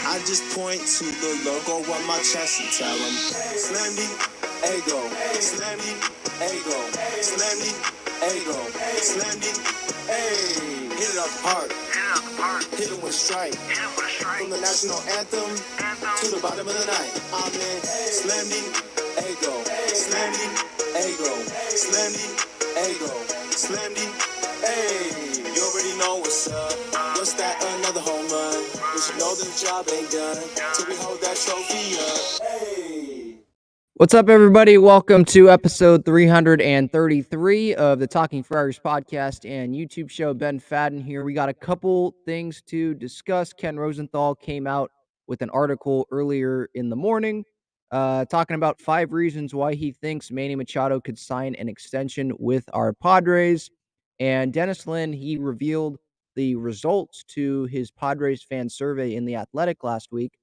I just point to the logo on my chest and tell them, Slammy, ego, Slammy, ego, Slammy, ego, Slammy, hey. Hit it up hard, hit it with a strike. From the national anthem to the bottom of the night. I'm in Slammy, ego, Slammy, ego, Slammy, ego, Slammy, hey. You already know what's up. What's that? Another home run. We should know the job ain't done till we hold that trophy up. Hey. What's up, everybody? Welcome to episode 333 of the Talking Friars podcast and YouTube show. Ben Fadden here. We got a couple things to discuss. Ken Rosenthal came out with an article earlier in the morning talking about 5 reasons why he thinks Manny Machado could sign an extension with our Padres. And Dennis Lin, he revealed the results to his Padres fan survey in The Athletic last week.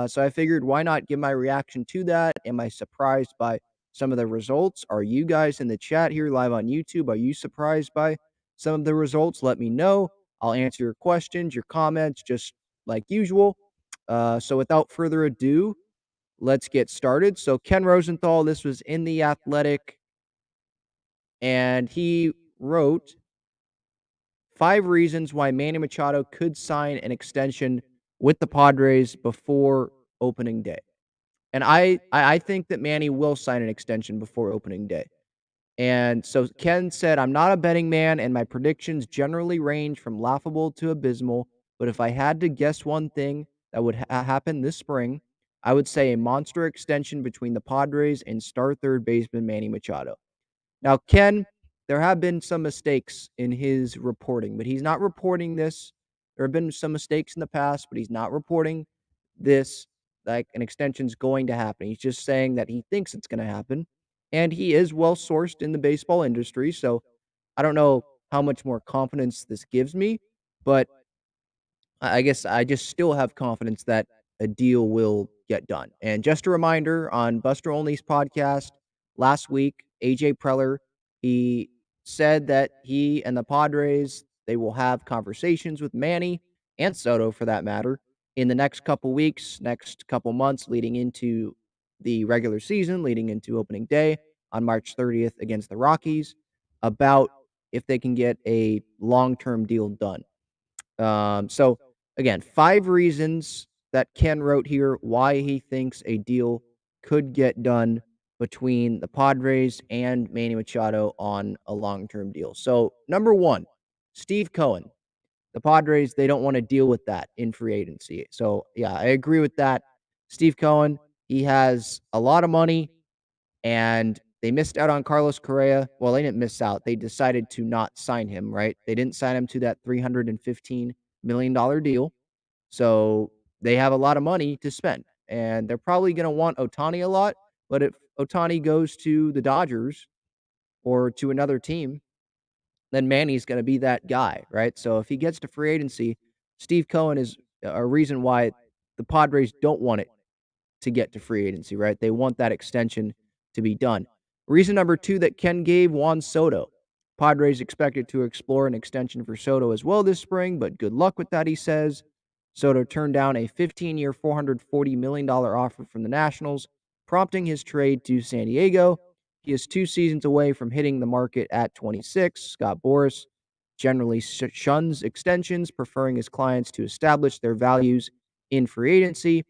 So I figured, why not give my reaction to that? Am I surprised by some of the results? Are you guys in the chat here live on YouTube? Are you surprised by some of the results? Let me know. I'll answer your questions, your comments, just like usual. So without further ado, let's get started. So Ken Rosenthal, this was in The Athletic, and he wrote 5 reasons why Manny Machado could sign an extension with the Padres before opening day. And I think that Manny will sign an extension before opening day. And so Ken said, I'm not a betting man, and my predictions generally range from laughable to abysmal. But if I had to guess one thing that would happen this spring, I would say a monster extension between the Padres and star third baseman Manny Machado. Now, Ken, there have been some mistakes in his reporting, but he's not reporting this. There have been some mistakes in the past, but he's not reporting this like an extension's going to happen. He's just saying that he thinks it's going to happen. And he is well sourced in the baseball industry. So I don't know how much more confidence this gives me, but I guess I just still have confidence that a deal will get done. And just a reminder, on Buster Only's podcast last week, AJ Preller, he said that he and the Padres, they will have conversations with Manny and Soto for that matter in the next couple weeks, next couple months leading into the regular season, leading into opening day on March 30th against the Rockies, about if they can get a long-term deal done. So again, 5 reasons that Ken wrote here why he thinks a deal could get done between the Padres and Manny Machado on a long-term deal. So number 1, Steve Cohen. The Padres, they don't want to deal with that in free agency. So yeah, I agree with that. Steve Cohen, he has a lot of money, and they missed out on Carlos Correa. Well, they didn't miss out. They decided to not sign him, right? They didn't sign him to that $315 million deal. So they have a lot of money to spend. And they're probably going to want Ohtani a lot. But if Ohtani goes to the Dodgers or to another team, then Manny's going to be that guy, right? So if he gets to free agency, Steve Cohen is a reason why the Padres don't want it to get to free agency, right? They want that extension to be done. Reason number 2 that Ken gave, Juan Soto. Padres expected to explore an extension for Soto as well this spring, but good luck with that, he says. Soto turned down a 15-year, $440 million offer from the Nationals, prompting his trade to San Diego. He is 2 seasons away from hitting the market at 26. Scott Boras generally shuns extensions, preferring his clients to establish their values in free agency.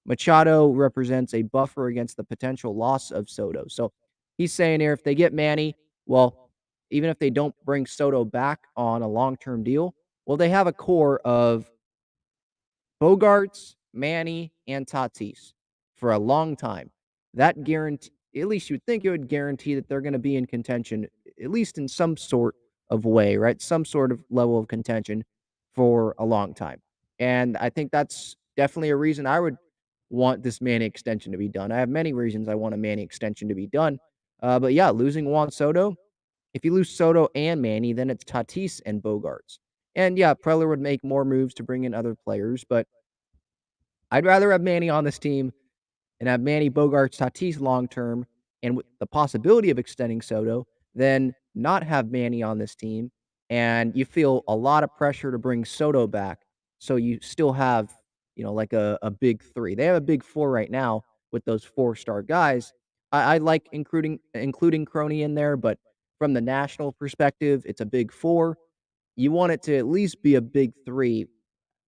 Machado represents a buffer against the potential loss of Soto. So he's saying here, if they get Manny, well, even if they don't bring Soto back on a long-term deal, well, they have a core of Bogarts, Manny, and Tatis for a long time. That guarantee, at least you'd think it would guarantee that they're going to be in contention, at least in some sort of way, right? Some sort of level of contention for a long time. And I think that's definitely a reason I would want this Manny extension to be done. I have many reasons I want a Manny extension to be done. But yeah, losing Juan Soto, if you lose Soto and Manny, then it's Tatis and Bogarts. And yeah, Preller would make more moves to bring in other players, but I'd rather have Manny on this team and have Manny, Bogarts, Tatis long term, and with the possibility of extending Soto, than not have Manny on this team. And you feel a lot of pressure to bring Soto back, so you still have, like a big three. They have a big four right now with those 4-star guys. I like including Crony in there, but from the national perspective, it's a big four. You want it to at least be a big three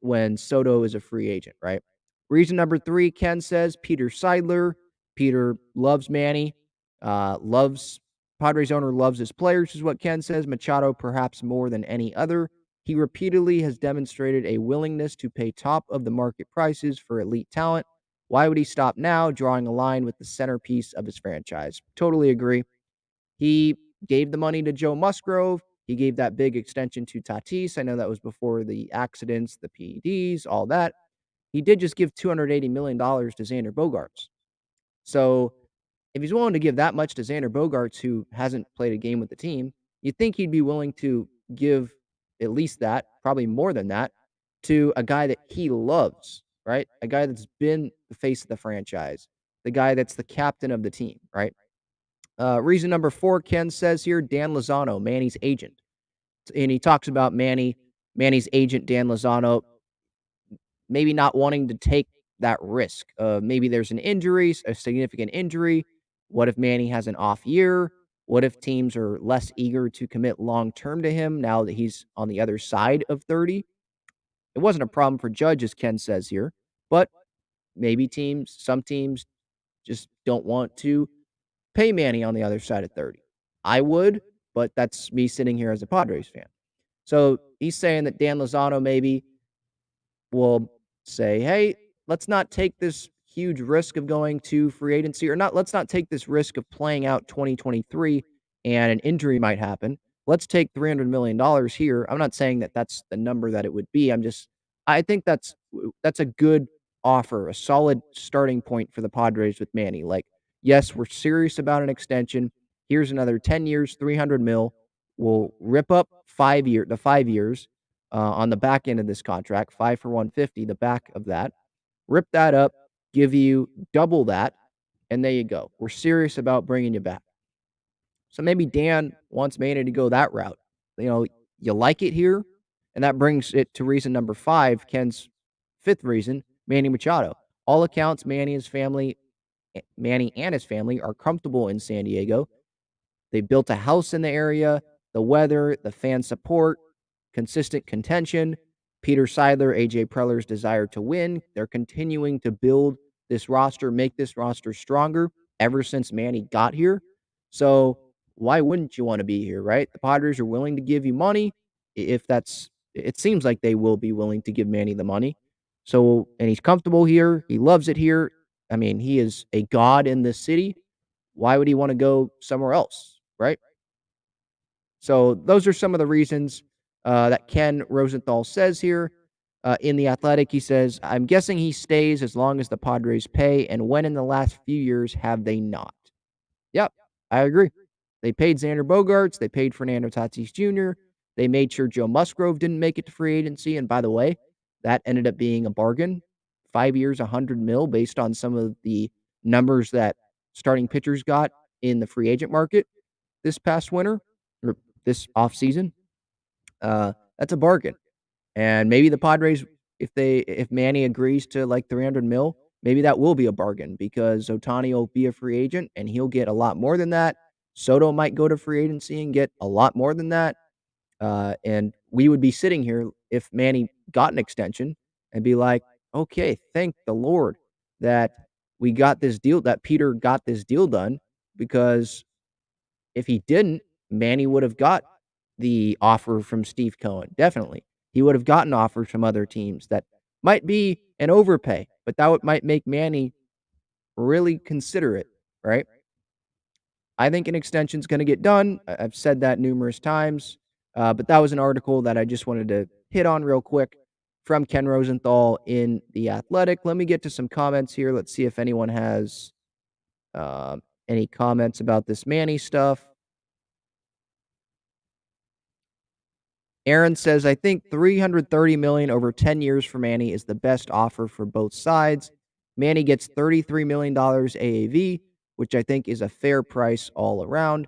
when Soto is a free agent, right? Reason number three, Ken says Peter Seidler. Peter loves Manny, loves Padres owner loves his players, is what Ken says. Machado perhaps more than any other. He repeatedly has demonstrated a willingness to pay top of the market prices for elite talent. Why would he stop now, drawing a line with the centerpiece of his franchise? Totally agree. He gave the money to Joe Musgrove. He gave that big extension to Tatis. I know that was before the accidents, the PEDs, all that. He did just give $280 million to Xander Bogaerts. So if he's willing to give that much to Xander Bogaerts, who hasn't played a game with the team, you'd think he'd be willing to give at least that, probably more than that, to a guy that he loves, right? A guy that's been the face of the franchise, the guy that's the captain of the team, right? Reason number four, Ken says here, Dan Lozano, Manny's agent. And he talks about Manny's agent, Dan Lozano, maybe not wanting to take that risk. Maybe there's an injury, a significant injury. What if Manny has an off year? What if teams are less eager to commit long term to him now that he's on the other side of 30? It wasn't a problem for Judge, as Ken says here, but maybe some teams just don't want to pay Manny on the other side of 30. I would, but that's me sitting here as a Padres fan. So he's saying that Dan Lozano maybe will say, hey, let's not take this huge risk of going to free agency, or not, let's not take this risk of playing out 2023 and an injury might happen. Let's take $300 million here. I'm not saying that that's the number that it would be. I think that's a good offer, a solid starting point for the Padres with Manny. Like, yes, we're serious about an extension. Here's another 10 years, 300 mil. We'll rip up the 5 years on the back end of this contract, 5 for 150, the back of that. Rip that up, give you double that, and there you go. We're serious about bringing you back. So maybe Dan wants Manny to go that route. You like it here, and that brings it to reason number five, Ken's fifth reason, Manny Machado. All accounts, Manny and his family are comfortable in San Diego. They built a house in the area, the weather, the fan support, consistent contention, Peter Seidler, AJ Preller's desire to win. They're continuing to build this roster, make this roster stronger ever since Manny got here. So why wouldn't you want to be here, right? The Padres are willing to give you money it seems like they will be willing to give Manny the money. So, and he's comfortable here. He loves it here. I mean, he is a god in this city. Why would he want to go somewhere else, right? So those are some of the reasons that Ken Rosenthal says here in The Athletic. He says, I'm guessing he stays as long as the Padres pay, and when in the last few years have they not? Yep, I agree. They paid Xander Bogaerts. They paid Fernando Tatis Jr. They made sure Joe Musgrove didn't make it to free agency. And by the way, that ended up being a bargain. 5 years, 100 mil based on some of the numbers that starting pitchers got in the free agent market this past winter or this offseason. That's a bargain. And maybe the Padres, if Manny agrees to like 300 mil, maybe that will be a bargain because Ohtani will be a free agent and he'll get a lot more than that. Soto might go to free agency and get a lot more than that. And we would be sitting here if Manny got an extension and be like, okay, thank the Lord that we got this deal, that Peter got this deal done, because if he didn't, Manny would have got the offer from Steve Cohen. Definitely. He would have gotten offers from other teams that might be an overpay, but might make Manny really consider it, right? I think an extension is going to get done. I've said that numerous times, but that was an article that I just wanted to hit on real quick from Ken Rosenthal in The Athletic. Let me get to some comments here. Let's see if anyone has any comments about this Manny stuff. Aaron says, I think $330 million over 10 years for Manny is the best offer for both sides. Manny gets $33 million AAV, which I think is a fair price all around.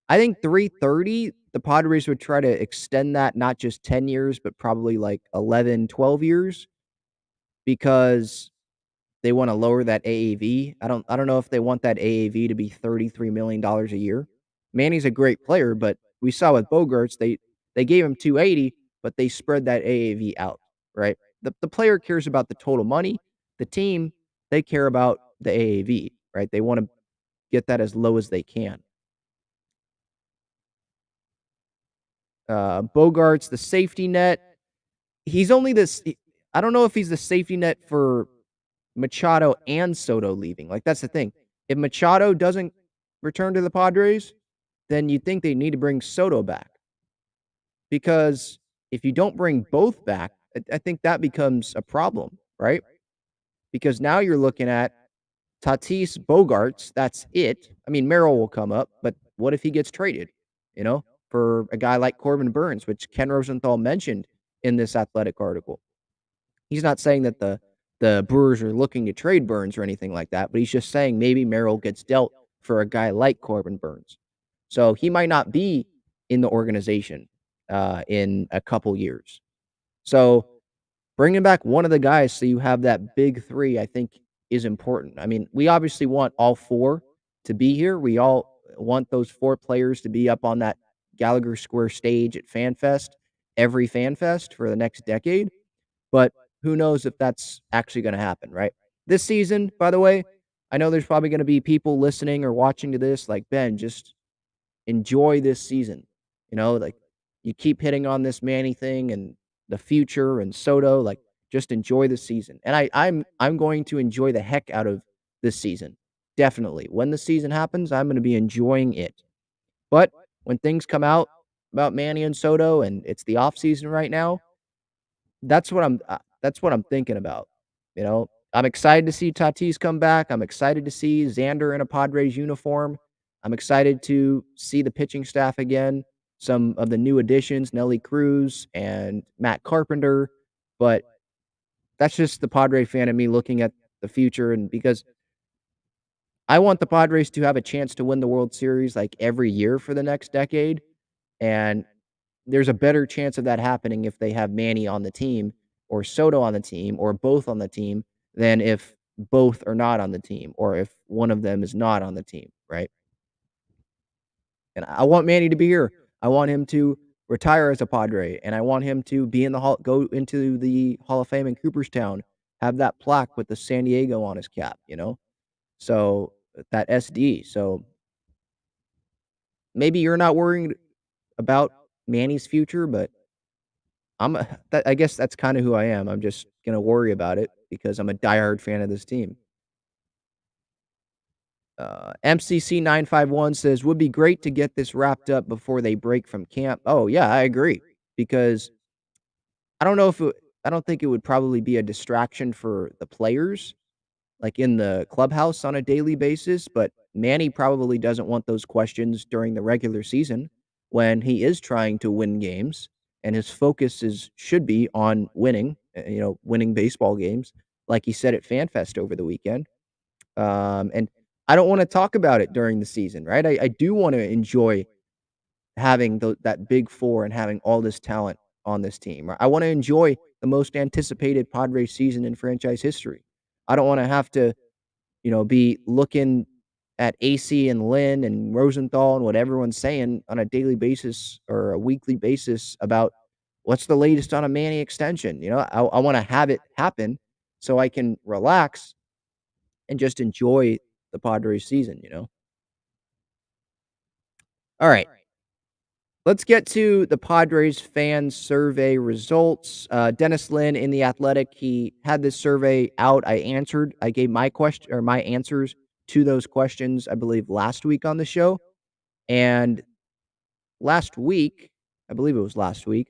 I think 330, the Padres would try to extend that not just 10 years, but probably like 11, 12 years, because they want to lower that AAV. I don't know if they want that AAV to be $33 million a year. Manny's a great player, but we saw with Bogarts, they gave him 280, but they spread that AAV out, right? The player cares about the total money. The team, they care about the AAV, right? They want to get that as low as they can. Bogarts, the safety net. He's only this. I don't know if he's the safety net for Machado and Soto leaving. Like, that's the thing. If Machado doesn't return to the Padres, then you think they need to bring Soto back. Because if you don't bring both back, I think that becomes a problem, right? Because now you're looking at Tatis, Bogarts. That's it. I mean, Merrill will come up, but what if he gets traded? You know, for a guy like Corbin Burns, which Ken Rosenthal mentioned in this Athletic article. He's not saying that the Brewers are looking to trade Burns or anything like that, but he's just saying maybe Merrill gets dealt for a guy like Corbin Burns. So he might not be in the organization in a couple years. So bringing back one of the guys so you have that big three, I think, is important. I mean, we obviously want all four to be here. We all want those four players to be up on that Gallagher Square stage at FanFest, every FanFest for the next decade. But who knows if that's actually going to happen, right? This season, by the way, I know there's probably going to be people listening or watching to this like, Ben, just enjoy this season. Like, you keep hitting on this Manny thing and the future and Soto, like, just enjoy the season. And I'm going to enjoy the heck out of this season. Definitely. When the season happens, I'm going to be enjoying it. But when things come out about Manny and Soto and it's the off season right now, that's what I'm thinking about. I'm excited to see Tatis come back. I'm excited to see Xander in a Padres uniform. I'm excited to see the pitching staff again. Some of the new additions, Nelly Cruz and Matt Carpenter. But that's just the Padre fan in me looking at the future, and because I want the Padres to have a chance to win the World Series like every year for the next decade. And there's a better chance of that happening if they have Manny on the team or Soto on the team or both on the team than if both are not on the team or if one of them is not on the team, right? And I want Manny to be here. I want him to retire as a Padre, and I want him to be in the go into the Hall of Fame in Cooperstown, have that plaque with the San Diego on his cap. So that SD. So maybe you're not worried about Manny's future, but I guess that's kinda who I am. I'm just gonna worry about it because I'm a diehard fan of this team. MCC951 says, "Would be great to get this wrapped up before they break from camp." Oh, yeah, I agree, because I don't know if it I don't think it would probably be a distraction for the players, like, in the clubhouse on a daily basis, but Manny probably doesn't want those questions during the regular season when he is trying to win games, and his focus should be on winning, winning baseball games, like he said at FanFest over the weekend. And I don't wanna talk about it during the season, right? I do wanna enjoy having that big 4 and having all this talent on this team. I wanna enjoy the most anticipated Padres season in franchise history. I don't wanna have to, be looking at AC and Lynn and Rosenthal and what everyone's saying on a daily basis or a weekly basis about what's the latest on a Manny extension. I wanna have it happen so I can relax and just enjoy the Padres season. All right. Let's get to the Padres fan survey results. Dennis Lynn in The Athletic, he had this survey out. I gave my question or my answers to those questions, I believe, last week on the show. And last week, I believe it was last week,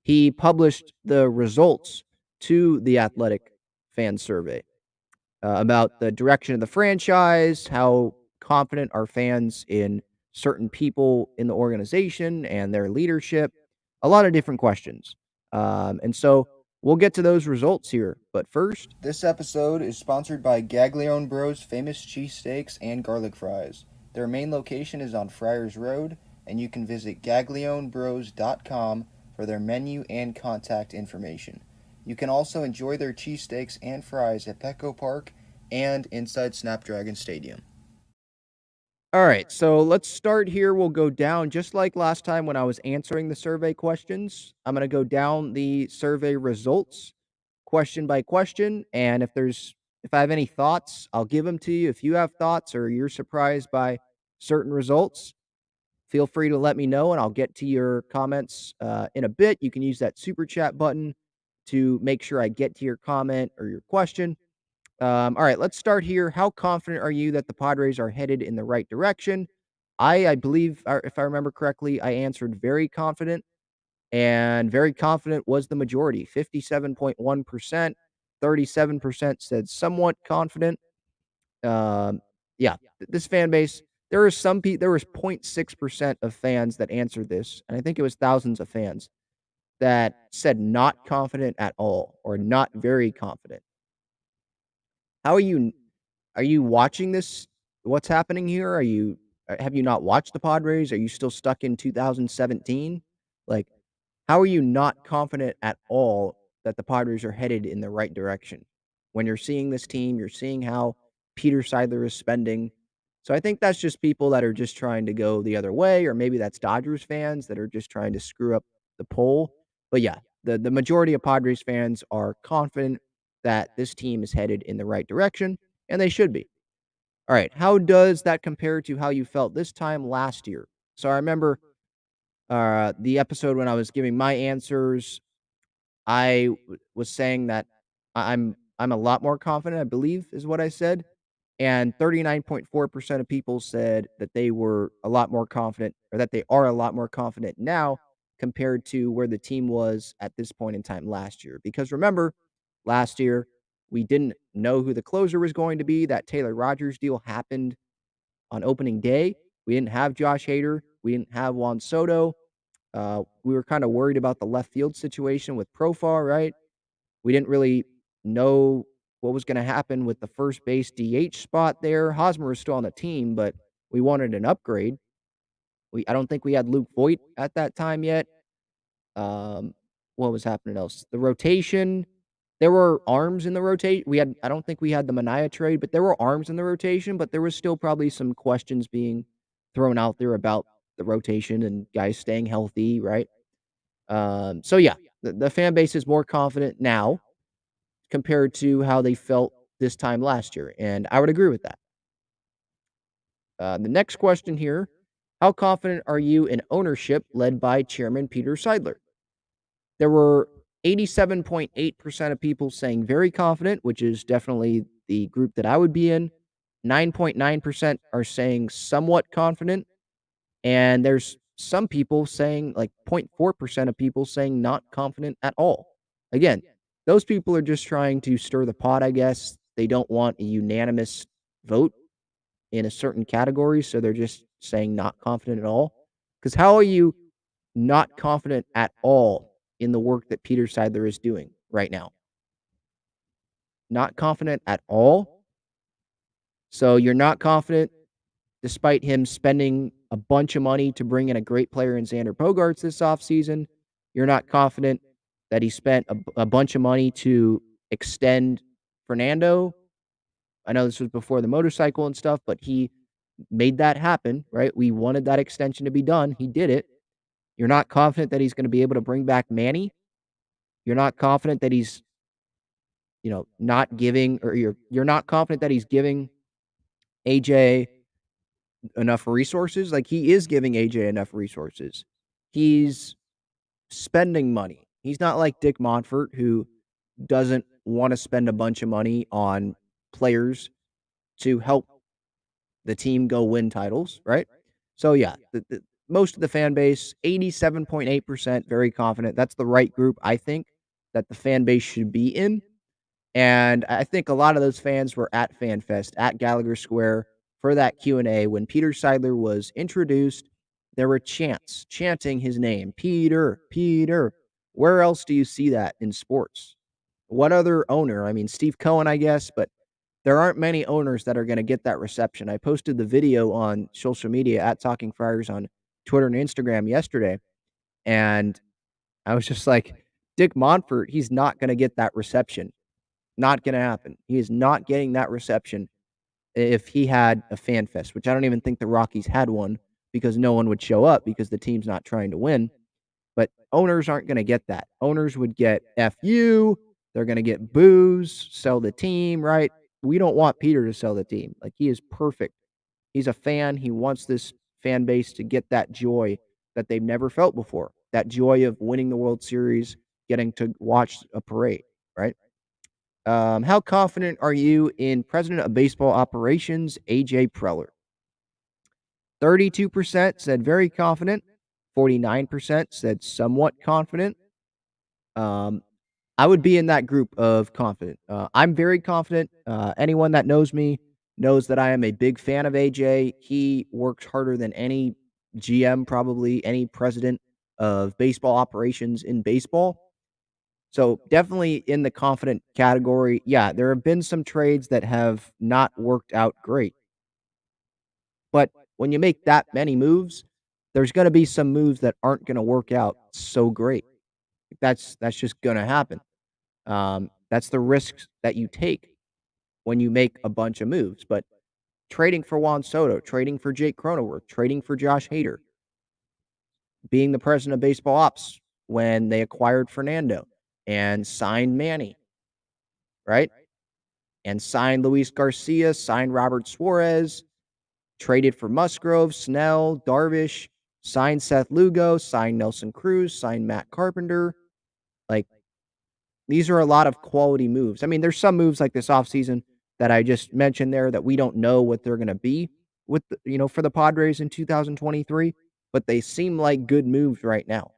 he published the results to The Athletic fan survey about the direction of the franchise, how confident are fans in certain people in the organization and their leadership, a lot of different questions. And so we'll get to those results here. But first, this episode is sponsored by Gaglione Bros Famous Cheesesteaks and Garlic Fries. Their main location is on Friars Road, and you can visit gaglionebros.com for their menu and contact information. You can also enjoy their cheesesteaks and fries at Petco Park and inside Snapdragon Stadium. All right, so let's start here. We'll go down just like last time when I was answering the survey questions. I'm going to go down the survey results question by question, and if I have any thoughts, I'll give them to you. If you have thoughts or you're surprised by certain results, feel free to let me know and I'll get to your comments in a bit. You can use that super chat button to make sure I get to your comment or your question. All right, let's start here. How confident are you that the Padres are headed in the right direction? I believe, if I remember correctly, I answered very confident, and very confident was the majority 57.1%. 37% said somewhat confident. Yeah, this fan base, there are some people, there was 0.6% of fans that answered this, and I think it was thousands of fans that said not confident at all or not very confident. How are you watching this? What's happening here? Have you not watched the Padres? Are you still stuck in 2017? Like, how are you not confident at all that the Padres are headed in the right direction? When you're seeing this team, you're seeing how Peter Seidler is spending. So I think that's just people that are just trying to go the other way, or maybe that's Dodgers fans that are just trying to screw up the poll. But yeah, the majority of Padres fans are confident that this team is headed in the right direction, and they should be. All right, how does that compare to how you felt this time last year? So I remember the episode when I was giving my answers, was saying that I'm a lot more confident, I believe is what I said, and 39.4% of people said that they were a lot more confident or that they are a lot more confident now compared to where the team was at this point in time last year. Because remember, last year we didn't know who the closer was going to be. That Taylor Rogers deal happened on opening day. We didn't have Josh Hader. We didn't have Juan Soto. We were kind of worried about the left field situation with Profar, right? We didn't really know what was going to happen with the first base DH spot there. Hosmer was still on the team, but we wanted an upgrade. I don't think we had Luke Voigt at that time yet. Um, what was happening else? The rotation. There were arms in the rotation. I don't think we had the Mania trade, but there were arms in the rotation, but there was still probably some questions being thrown out there about the rotation and guys staying healthy, right? So yeah, the fan base is more confident now compared to how they felt this time last year, and I would agree with that. The next question here, how confident are you in ownership led by Chairman Peter Seidler? There were 87.8% of people saying very confident, which is definitely the group that I would be in. 9.9% are saying somewhat confident, and there's some people saying, like 0.4% of people saying not confident at all. Again, those people are just trying to stir the pot, I guess. They don't want a unanimous vote in a certain category, so they're just saying not confident at all. Because how are you not confident at all in the work that Peter Seidler is doing right now? Not confident at all. So you're not confident despite him spending a bunch of money to bring in a great player in Xander Bogaerts this offseason. You're not confident that he spent a bunch of money to extend Fernando. I know this was before the motorcycle and stuff, but he made that happen, right? We wanted that extension to be done. He did it. You're not confident that he's going to be able to bring back Manny. You're not confident that he's, not giving, or you're not confident that he's giving AJ enough resources. Like, he is giving AJ enough resources. He's spending money. He's not like Dick Monfort, who doesn't want to spend a bunch of money on players to help the team go win titles, right? So yeah, most of the fan base, 87.8%, very confident. That's the right group, I think, that the fan base should be in. And I think a lot of those fans were at FanFest, at Gallagher Square for that Q&A. When Peter Seidler was introduced, there were chanting his name, Peter, Peter. Where else do you see that in sports? What other owner? I mean, Steve Cohen, I guess, but there aren't many owners that are going to get that reception. I posted the video on social media at Talking Friars on Twitter and Instagram yesterday, and I was just like, Dick Monfort, he's not going to get that reception. Not going to happen. He is not getting that reception if he had a fan fest, which I don't even think the Rockies had one because no one would show up because the team's not trying to win. But owners aren't going to get that. Owners would get FU. They're going to get boos, sell the team, right? We don't want Peter to sell the team. Like, he is perfect. He's a fan. He wants this fan base to get that joy that they've never felt before. That joy of winning the World Series, getting to watch a parade, right? How confident are you in President of Baseball Operations, AJ Preller? 32% said very confident. 49% said somewhat confident. I would be in that group of confident. I'm very confident. Anyone that knows me knows that I am a big fan of AJ. He works harder than any GM, probably any president of baseball operations in baseball. So definitely in the confident category. Yeah, there have been some trades that have not worked out great. But when you make that many moves, there's going to be some moves that aren't going to work out so great. That's just going to happen. That's the risks that you take when you make a bunch of moves. But trading for Juan Soto, trading for Jake Cronenworth, trading for Josh Hader, being the president of baseball ops when they acquired Fernando and signed Manny, right? And signed Luis Garcia, signed Robert Suarez, traded for Musgrove, Snell, Darvish, signed Seth Lugo, signed Nelson Cruz, signed Matt Carpenter. Like, these are a lot of quality moves. I mean, there's some moves like this offseason that I just mentioned there that we don't know what they're going to be with, for the Padres in 2023, but they seem like good moves right now,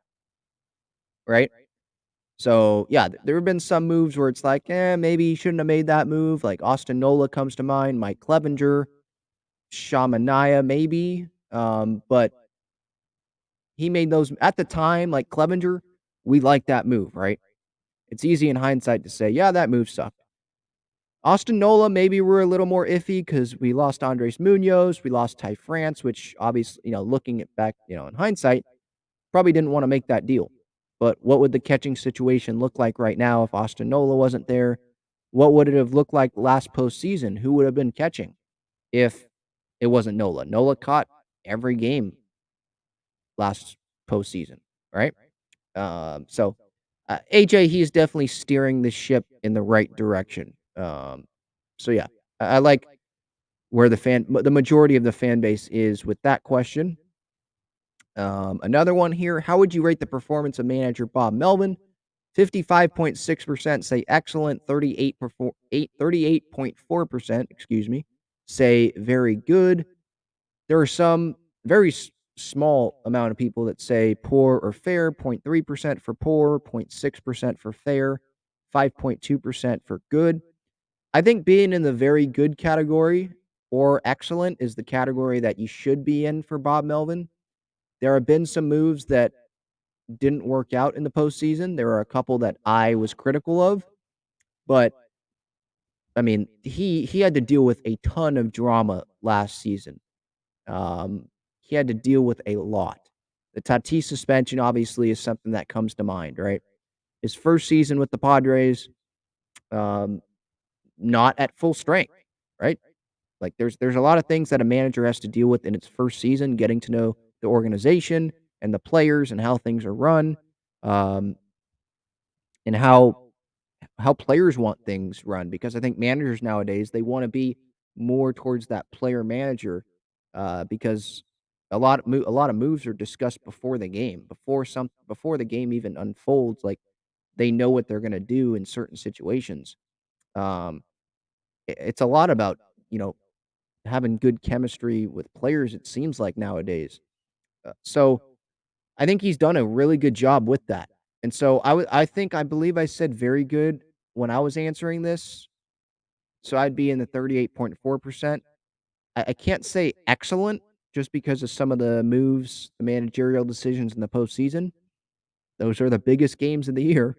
right? So, yeah, there have been some moves where it's like, maybe you shouldn't have made that move. Like Austin Nola comes to mind, Mike Clevenger, Shamanaya, maybe. But he made those at the time, like Clevenger, we like that move, right? It's easy in hindsight to say, yeah, that move sucked. Austin Nola, maybe we're a little more iffy because we lost Andres Munoz, we lost Ty France, which obviously, looking at back, in hindsight, probably didn't want to make that deal. But what would the catching situation look like right now if Austin Nola wasn't there? What would it have looked like last postseason? Who would have been catching if it wasn't Nola? Nola caught every game last postseason, right? So AJ, he's definitely steering the ship in the right direction. So yeah, I like where the majority of the fan base is with that question. Another one here. How would you rate the performance of manager Bob Melvin? 55.6% say excellent. 38.4%, excuse me, say very good. There are some very small amount of people that say poor or fair. 0.3% for poor, 0.6% for fair, 5.2% for good. I think being in the very good category or excellent is the category that you should be in for Bob Melvin. There have been some moves that didn't work out in the postseason. There are a couple that I was critical of, but I mean, he had to deal with a ton of drama last season. He had to deal with a lot. The Tatis suspension obviously is something that comes to mind, right? His first season with the Padres, um, not at full strength, right? Like there's a lot of things that a manager has to deal with in its first season, getting to know the organization and the players and how things are run, um, and how players want things run. Because I think managers nowadays they want to be more towards that player manager, because a lot of moves are discussed before the game, before the game even unfolds. Like they know what they're going to do in certain situations. Um, it's a lot about you know having good chemistry with players, it seems like nowadays. So I think he's done a really good job with that. And so I believe I said very good when I was answering this. So I'd be in the 38.4%. I can't say excellent just because of some of the moves, the managerial decisions in the postseason. Those are the biggest games of the year.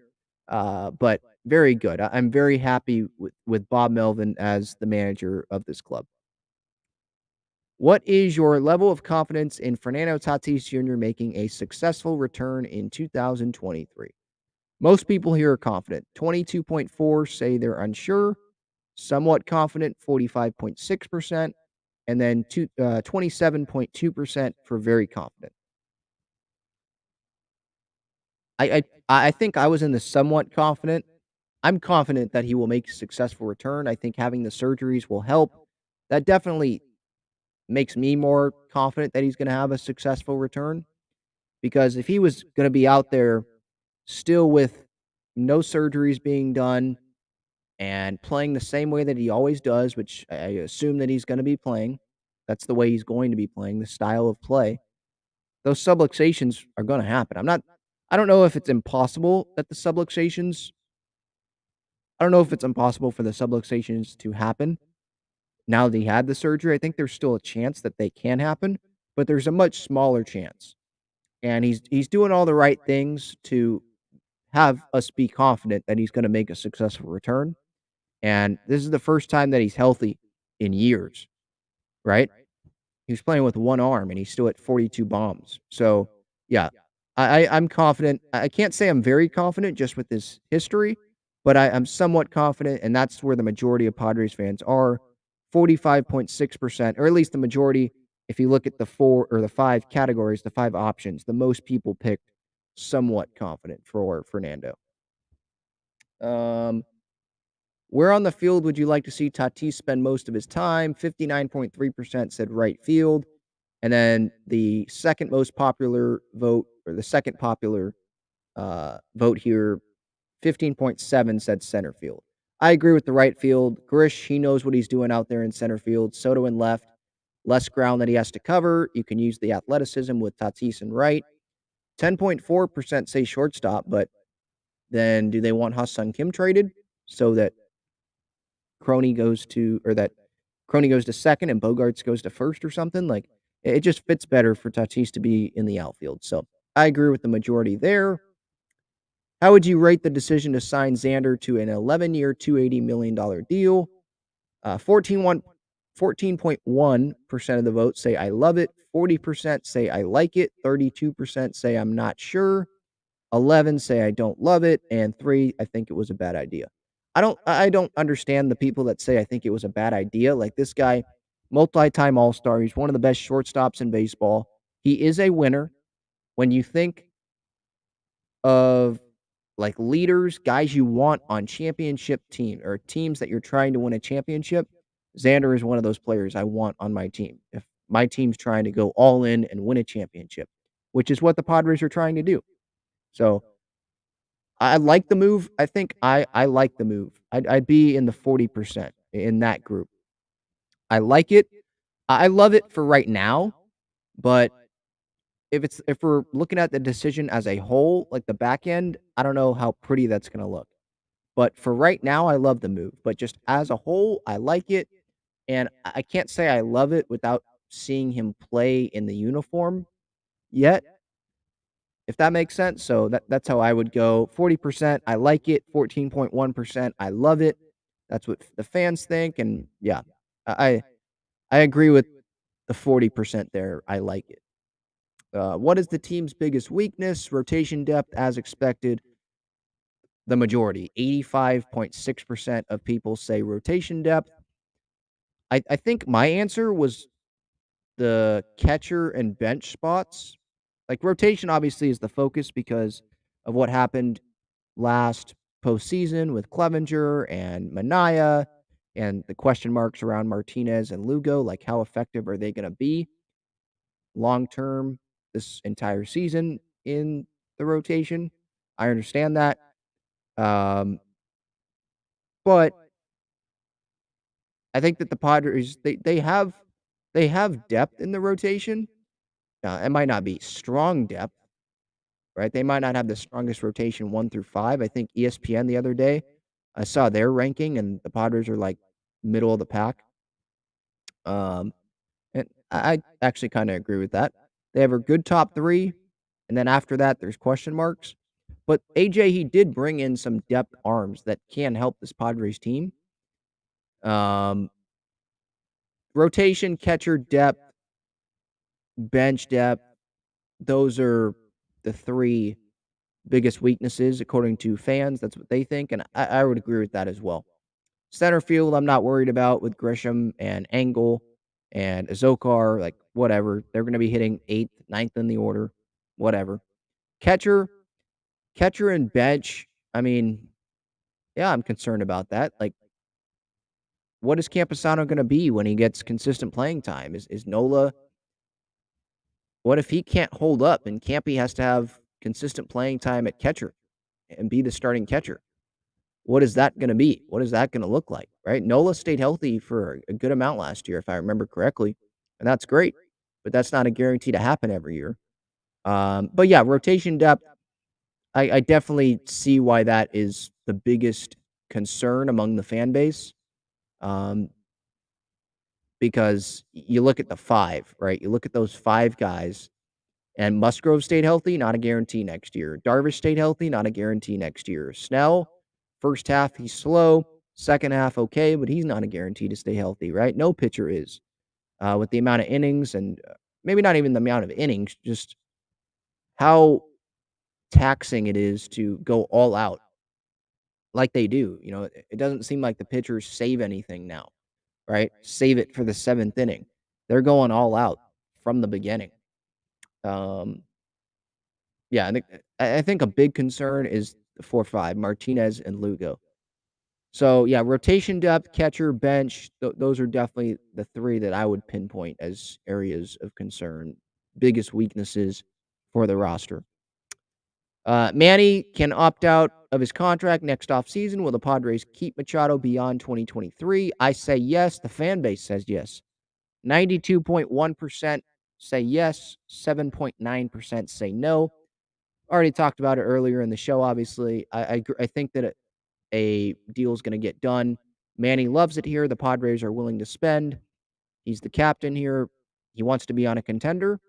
But very good. I'm very happy with Bob Melvin as the manager of this club. What is your level of confidence in Fernando Tatis Jr. making a successful return in 2023? Most people here are confident. 22.4 say they're unsure, somewhat confident, 45.6%, and then 27.2% for very confident. I think I was in the somewhat confident. I'm confident that he will make a successful return. I think having the surgeries will help. That definitely makes me more confident that he's gonna have a successful return, because if he was gonna be out there still with no surgeries being done and playing the same way that he always does, which I assume that he's gonna be playing, that's the way he's going to be playing, the style of play, those subluxations are gonna happen. I don't know if it's impossible that the subluxations I don't know if it's impossible for the subluxations to happen now that he had the surgery. I think there's still a chance that they can happen, but there's a much smaller chance. And he's doing all the right things to have us be confident that he's gonna make a successful return. And this is the first time that he's healthy in years, right? He was playing with one arm and he's still at 42 bombs. So, yeah, I'm confident. I can't say I'm very confident just with his history, but I'm somewhat confident, and that's where the majority of Padres fans are. 45.6%, or at least the majority, if you look at the 4 or the 5 categories, the 5 options, the most people picked somewhat confident for Fernando. Um, where on the field would you like to see Tatis spend most of his time? 59.3% said right field. And then the second most popular vote, or the second popular vote here, 15.7 said center field. I agree with the right field. Grish, he knows what he's doing out there in center field. Soto in left, less ground that he has to cover. You can use the athleticism with Tatis in right. 10.4% say shortstop, but then do they want Ha-Seong Kim traded so that Crony goes to second and Bogarts goes to first or something? Like, it just fits better for Tatis to be in the outfield. So I agree with the majority there. How would you rate the decision to sign Xander to an 11-year, $280 million deal? 14.1% of the vote say I love it. 40% say I like it. 32% say I'm not sure. 11 say I don't love it, and 3, I think it was a bad idea. I don't understand the people that say I think it was a bad idea. Like, this guy, multi-time All-Star, he's one of the best shortstops in baseball. He is a winner. When you think of, like, leaders, guys you want on championship team or teams that you're trying to win a championship, Xander is one of those players I want on my team. If my team's trying to go all in and win a championship, which is what the Padres are trying to do. So, I like the move. I think I like the move. I'd be in the 40% in that group. I like it. I love it for right now, but if we're looking at the decision as a whole, like the back end, I don't know how pretty that's gonna look. But for right now, I love the move. But just as a whole, I like it, and I can't say I love it without seeing him play in the uniform yet, if that makes sense. So that's how I would go. 40%, I like it. 14.1%, I love it. That's what the fans think, and yeah, I I agree with the 40% there. I like it. What is the team's biggest weakness? Rotation depth, as expected. The majority, 85.6% of people say rotation depth. I think my answer was the catcher and bench spots. Like, rotation obviously is the focus because of what happened last postseason with Clevenger and Manaea and the question marks around Martinez and Lugo. Like, how effective are they going to be long term this entire season in the rotation? I understand that. Um, but I think that the Padres they have depth in the rotation. It might not be strong depth, right? They might not have the strongest rotation 1 through 5. I think ESPN the other day, I saw their ranking, and the Padres are, like, middle of the pack. Um, and I actually kinda agree with that. They have a good top 3, and then after that, there's question marks. But AJ, he did bring in some depth arms that can help this Padres team. Um, rotation, catcher depth, bench depth, those are the 3 biggest weaknesses according to fans. That's what they think, and I would agree with that as well. Center field, I'm not worried about with Grisham and Engel and Azokar, like, whatever. They're gonna be hitting 8th, ninth in the order, whatever. Catcher catcher and bench, I mean, yeah, I'm concerned about that. Like, what is Camposano gonna be when he gets consistent playing time? Is Nola what if he can't hold up and Campy has to have consistent playing time at catcher and be the starting catcher? What is that gonna be? What is that gonna look like, right? Nola stayed healthy for a good amount last year, if I remember correctly, and that's great, but that's not a guarantee to happen every year. But yeah, rotation depth, I definitely see why that is the biggest concern among the fan base, um, because you look at the 5, right? You look at those 5 guys, and Musgrove stayed healthy, not a guarantee next year. Darvish stayed healthy, not a guarantee next year. Snell, first half, he's slow. Second half, okay, but he's not a guarantee to stay healthy, right? No pitcher is. With the amount of innings and maybe not even the amount of innings, just how taxing it is to go all out like they do. It doesn't seem like the pitchers save anything now, right? Save it for the 7th inning. They're going all out from the beginning. Um, Yeah, I think a big concern is the 4-5, Martinez and Lugo. So, yeah, rotation depth, catcher, bench, those are definitely the 3 that I would pinpoint as areas of concern, biggest weaknesses for the roster. Manny can opt out of his contract next offseason. Will the Padres keep Machado beyond 2023? I say yes. The fan base says yes. 92.1% say yes. 7.9% say no. Already talked about it earlier in the show, obviously. I think that a deal is gonna get done. Manny loves it here. The Padres are willing to spend. He's the captain here. He wants to be on a contender.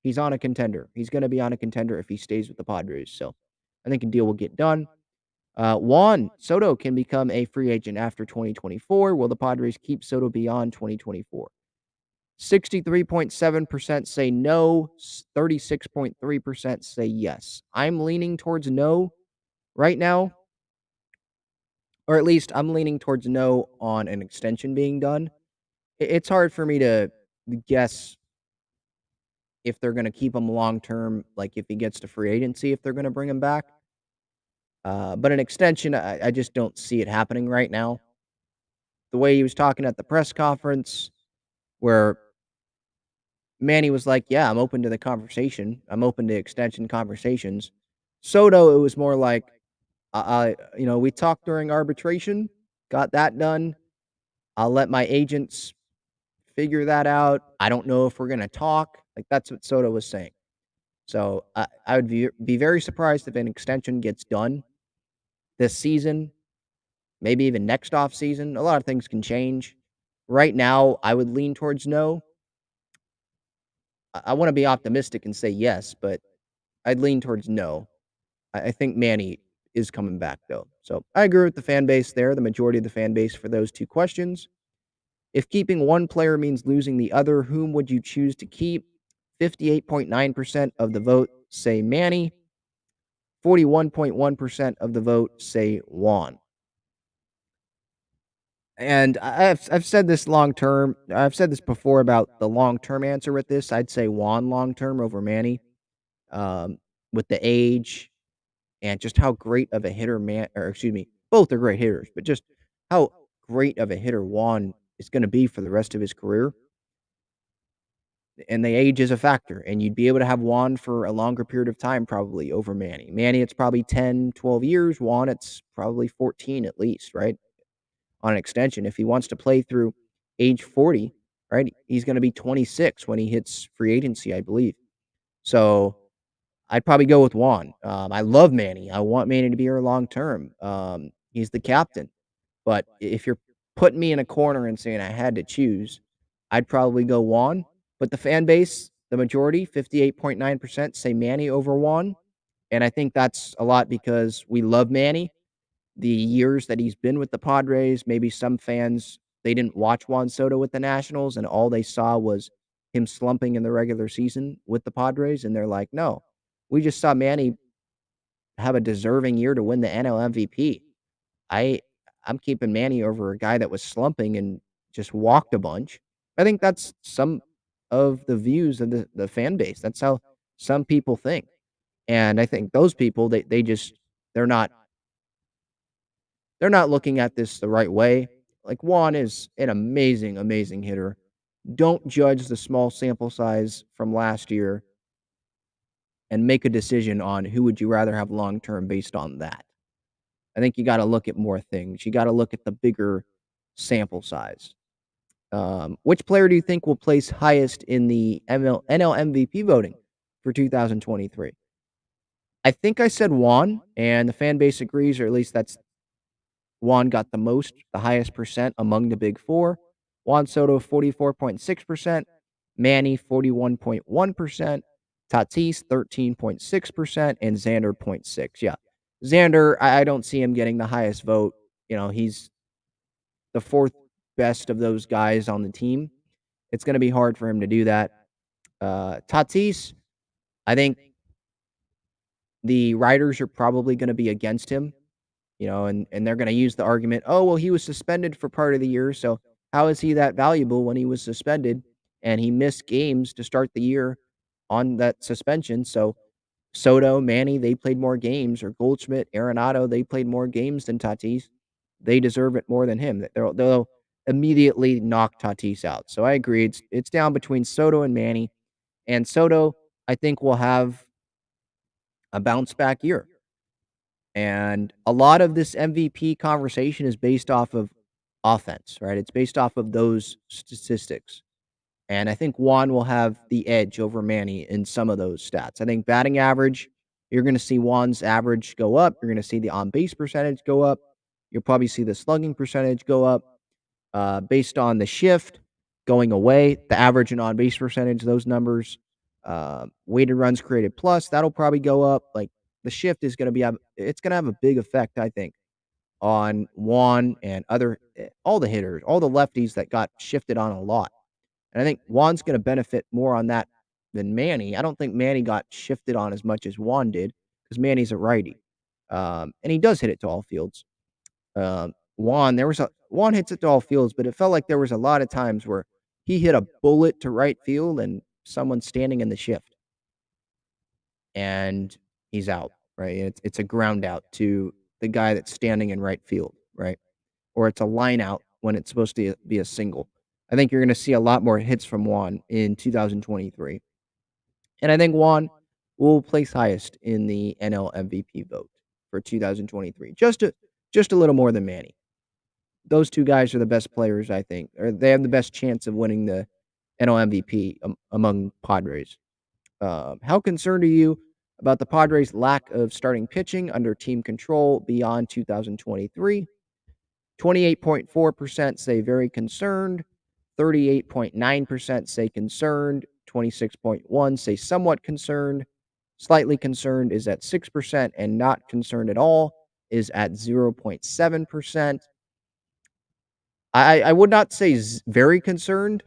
He's on a contender. He's gonna be on a contender if he stays with the Padres, so I think a deal will get done. Juan Soto can become a free agent after 2024. Will the Padres keep Soto beyond 2024? 63.7% say no, 36.3% say yes. I'm leaning towards no right now, or at least I'm leaning towards no on an extension being done. It's hard for me to guess if they're going to keep him long term, like if he gets to free agency, if they're going to bring him back. But an extension, I just don't see it happening right now. The way he was talking at the press conference, where Manny was like, "Yeah, I'm open to the conversation. I'm open to extension conversations." Soto, it was more like, we talked during arbitration, got that done. I'll let my agents figure that out. I don't know if we're gonna talk." Like, that's what Soto was saying. So, I would be very surprised if an extension gets done this season, maybe even next off season. A lot of things can change. Right now, I would lean towards no. I wanna be optimistic and say yes, but I'd lean towards no. I think Manny is coming back, though. So, I agree with the fan base there, the majority of the fan base for those 2 questions. If keeping one player means losing the other, whom would you choose to keep? 58.9% of the vote say Manny. 41.1% of the vote say Juan. And I've said this long term. I've said this before about the long term answer with this. I'd say Juan long term over Manny, um, with the age and just how great of a hitter or excuse me, both are great hitters, but just how great of a hitter Juan is going to be for the rest of his career. And the age is a factor, and you'd be able to have Juan for a longer period of time probably over Manny. Manny, it's probably 10, 12 years. Juan, it's probably 14 at least, right? On an extension. If he wants to play through age 40, right? He's going to be 26 when he hits free agency, I believe. So I'd probably go with Juan. I love Manny. I want Manny to be here long term. He's the captain. But if you're putting me in a corner and saying I had to choose, I'd probably go Juan. But the fan base, the majority, 58.9% say Manny over Juan. And I think that's a lot because we love Manny. The years that he's been with the Padres, maybe some fans, they didn't watch Juan Soto with the Nationals, and all they saw was him slumping in the regular season with the Padres, and they're like, "No, we just saw Manny have a deserving year to win the NL MVP. I I'm keeping Manny over a guy that was slumping and just walked a bunch. I think that's some of the views of the fan base. That's how some people think. And I think those people, they just they're not they're not looking at this the right way. Like Juan is an amazing, amazing hitter. Don't judge the small sample size from last year and make a decision on who would you rather have long term based on that. I think you got to look at more things. You got to look at the bigger sample size. Which player do you think will place highest in the NL MVP voting for 2023? I think I said Juan, and the fan base agrees, or at least that's Juan got the highest percent among the big four. Juan Soto, 44.6%, Manny, 41.1%, Tatis, 13.6%, and Xander, 0.6. Yeah. Xander, I don't see him getting the highest vote. He's the fourth best of those guys on the team. It's going to be hard for him to do that. Tatis, I think the writers are probably going to be against him, and they're going to use the argument, oh, well, he was suspended for part of the year. So how is he that valuable when he was suspended and he missed games to start the year on that suspension? So Soto, Manny, they played more games, or Goldschmidt, Arenado, they played more games than Tatis. They deserve it more than him. They'll immediately knock Tatis out. So I agree. It's down between Soto and Manny. And Soto, I think, will have a bounce back year. And a lot of this MVP conversation is based off of offense, right? It's based off of those statistics. And I think Juan will have the edge over Manny in some of those stats. I think batting average, you're going to see Juan's average go up. You're going to see the on base percentage go up. You'll probably see the slugging percentage go up. Based on the shift going away, the average and on base percentage, those numbers, weighted runs created plus, that'll probably go up. Like the shift is going to it's going to have a big effect, I think, on Juan and all the hitters, all the lefties that got shifted on a lot. And I think Juan's going to benefit more on that than Manny. I don't think Manny got shifted on as much as Juan did because Manny's a righty. And he does hit it to all fields. Juan hits it to all fields, but it felt like there was a lot of times where he hit a bullet to right field and someone's standing in the shift and he's out, right? It's a ground out to the guy that's standing in right field, right? Or it's a line out when it's supposed to be a single. I think you're going to see a lot more hits from Juan in 2023. And I think Juan will place highest in the NL MVP vote for 2023. Just a little more than Manny. Those two guys are the best players, I think, or they have the best chance of winning the NL MVP among Padres. How concerned are you about the Padres' lack of starting pitching under team control beyond 2023? 28.4% say very concerned. 38.9% say concerned. 26.1% say somewhat concerned. Slightly concerned is at 6%, and not concerned at all is at 0.7%. I would not say very concerned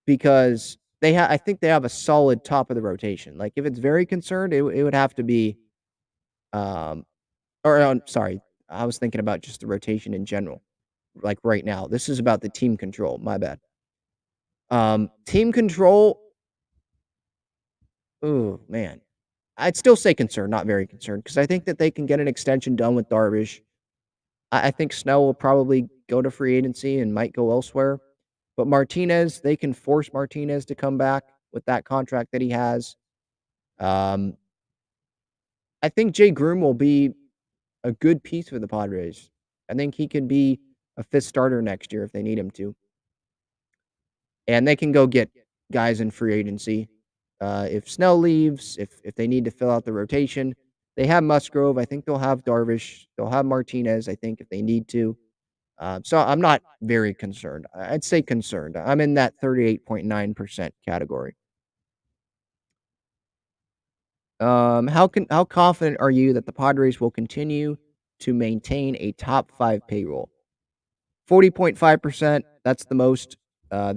because I think they have a solid top of the rotation. Like if it's very concerned, it would have to be, um, sorry, I was thinking about just the rotation in general. Like right now, this is about the team control. My bad. Team control. Oh man, I'd still say concerned, not very concerned, because I think that they can get an extension done with Darvish. I think Snell will probably go to free agency and might go elsewhere. But Martinez, they can force Martinez to come back with that contract that he has. Um, I think Jay Groom will be a good piece for the Padres. I think he could be a fifth starter next year if they need him to. And they can go get guys in free agency. If Snell leaves, if they need to fill out the rotation, they have Musgrove. I think they'll have Darvish. They'll have Martinez, I think, if they need to. So I'm not very concerned. I'd say concerned. I'm in that 38.9% category. How confident are you that the Padres will continue to maintain a top 5 payroll? 40.5%. That's the most. They're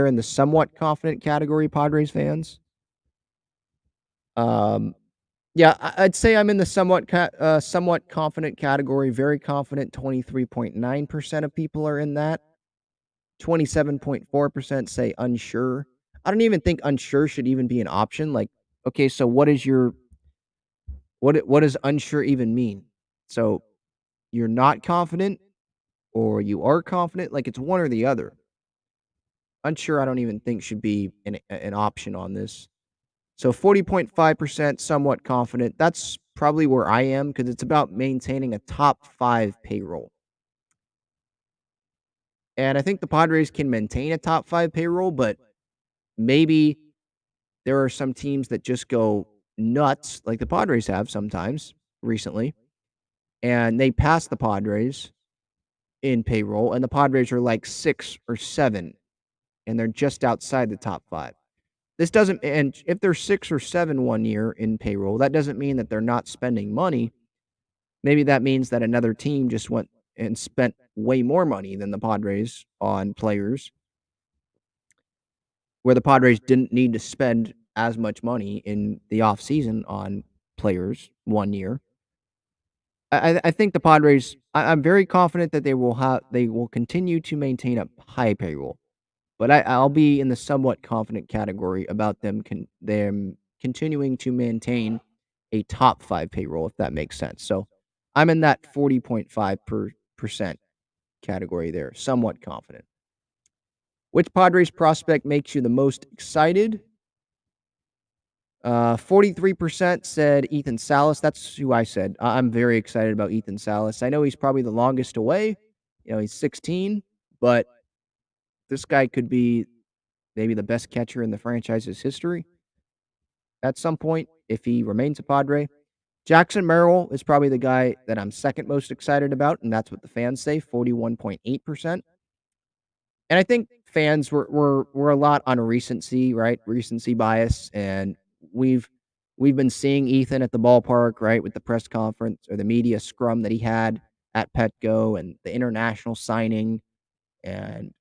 in the somewhat confident category, Padres fans. Um, Yeah, I'd say I'm in the somewhat confident category. Very confident, 23.9% of people are in that. 27.4% say unsure. I don't even think unsure should even be an option. Like, okay, so what does unsure even mean? So you're not confident or you are confident? Like, it's one or the other. Unsure, I don't even think should be an option on this. So 40.5% somewhat confident. That's probably where I am because it's about maintaining a top 5 payroll. And I think the Padres can maintain a top 5 payroll, but maybe there are some teams that just go nuts like the Padres have sometimes recently, and they pass the Padres in payroll, and the Padres are like 6 or 7, and they're just outside the top 5. This doesn't and if they're 6 or 7 one year in payroll, that doesn't mean that they're not spending money. Maybe that means that another team just went and spent way more money than the Padres on players, where the Padres didn't need to spend as much money in the offseason on players one year. I think the Padres I'm very confident that they will continue to maintain a high payroll, but I'll be in the somewhat confident category about them continuing to maintain a top 5 payroll, if that makes sense. So, I'm in that 40.5% category there, somewhat confident. Which Padres prospect makes you the most excited? 43% said Ethan Salas. That's who I said. I'm very excited about Ethan Salas. I know he's probably the longest away. He's 16, but this guy could be maybe the best catcher in the franchise's history at some point if he remains a Padre. Jackson Merrill is probably the guy that I'm second most excited about, and that's what the fans say, 41.8%. And I think fans were a lot on recency, right? Recency bias, and we've we've been seeing Ethan at the ballpark, right, with the press conference or the media scrum that he had at Petco and the international signing, and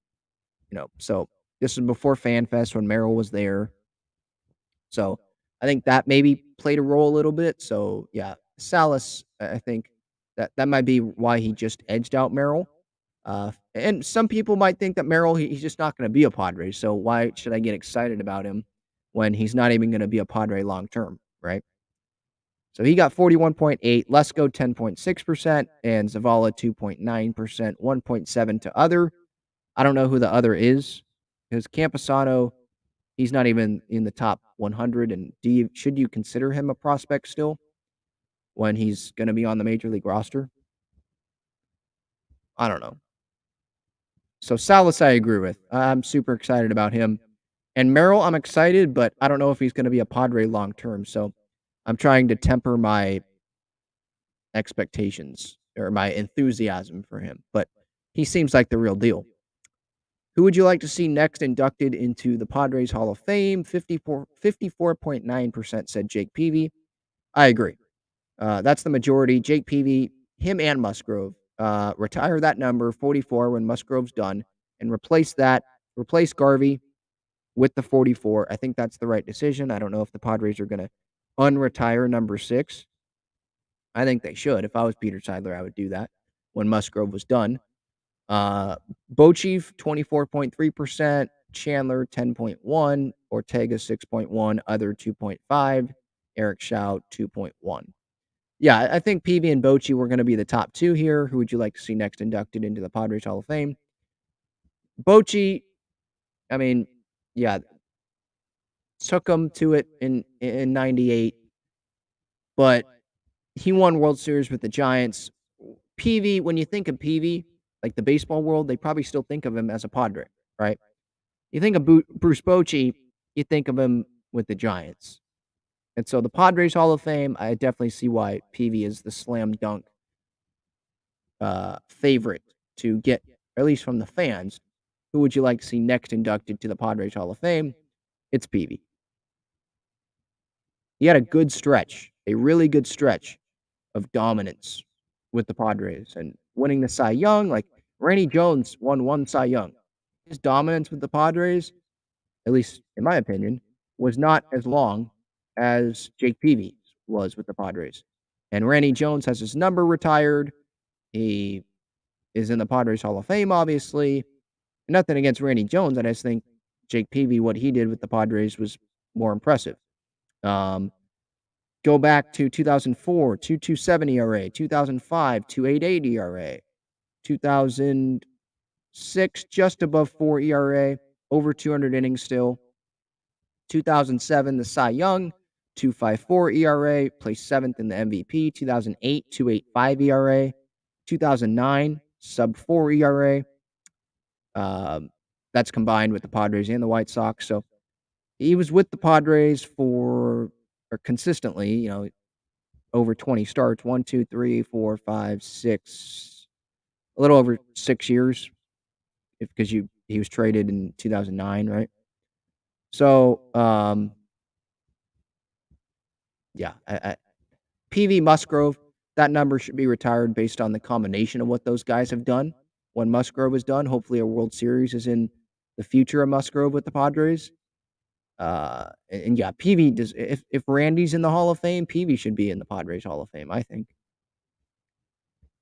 so this was before FanFest when Merrill was there. So I think that maybe played a role a little bit. So yeah, Salas, I think that might be why he just edged out Merrill. And some people might think that Merrill, he's just not going to be a Padre. So why should I get excited about him when he's not even going to be a Padre long term, right? So he got 41.8, Lesko 10.6%, and Zavala 2.9%, 1.7 to other. I don't know who the other is because Camposano, he's not even in the top 100. And should you consider him a prospect still when he's going to be on the major league roster? I don't know. So Salas, I agree with. I'm super excited about him. And Merrill, I'm excited, but I don't know if he's going to be a Padre long term. So I'm trying to temper my expectations or my enthusiasm for him. But he seems like the real deal. Who would you like to see next inducted into the Padres Hall of Fame? 54.9% said Jake Peavy. I agree. That's the majority. Jake Peavy, him and Musgrove. Retire that number, 44, when Musgrove's done, and replace Garvey with the 44. I think that's the right decision. I don't know if the Padres are going to unretire number 6. I think they should. If I was Peter Seidler, I would do that when Musgrove was done. Bochief, 24.3%, Chandler, 10.1, Ortega, 6.1, other 2.5, Eric Shaw, 2.1. Yeah, I think Peavy and Bochy were going to be the top 2 here. Who would you like to see next inducted into the Padres Hall of Fame? Bochy, I mean, yeah, took him to it in 98, but he won World Series with the Giants. Peavy, when you think of Peavy, like the baseball world, they probably still think of him as a Padre, right? You think of Bruce Bochy, you think of him with the Giants. And so the Padres Hall of Fame, I definitely see why Peavy is the slam dunk favorite to get, at least from the fans. Who would you like to see next inducted to the Padres Hall of Fame? It's Peavy. He had a good stretch, a really good stretch of dominance with the Padres and winning the Cy Young. Like Randy Jones won 1 Cy Young. His dominance with the Padres, at least in my opinion, was not as long as Jake Peavy's was with the Padres. And Randy Jones has his number retired. He is in the Padres Hall of Fame, obviously. Nothing against Randy Jones. I just think Jake Peavy, what he did with the Padres was more impressive. Go back to 2004, 2.27 ERA, 2005, 2.88 ERA, 2006, just above 4 ERA, over 200 innings still. 2007, the Cy Young, 2.54 ERA, placed 7th in the MVP. 2008, 2.85 ERA. 2009, sub 4 ERA. That's combined with the Padres and the White Sox. So he was with the Padres or consistently, over 20 starts, 1, 2, 3, 4, 5, 6, a little over 6 years, because he was traded in 2009, right? So, yeah, PV Musgrove, that number should be retired based on the combination of what those guys have done. When Musgrove is done, hopefully a World Series is in the future of Musgrove with the Padres. And yeah, PV does. If Randy's in the Hall of Fame, PV should be in the Padres Hall of Fame, I think.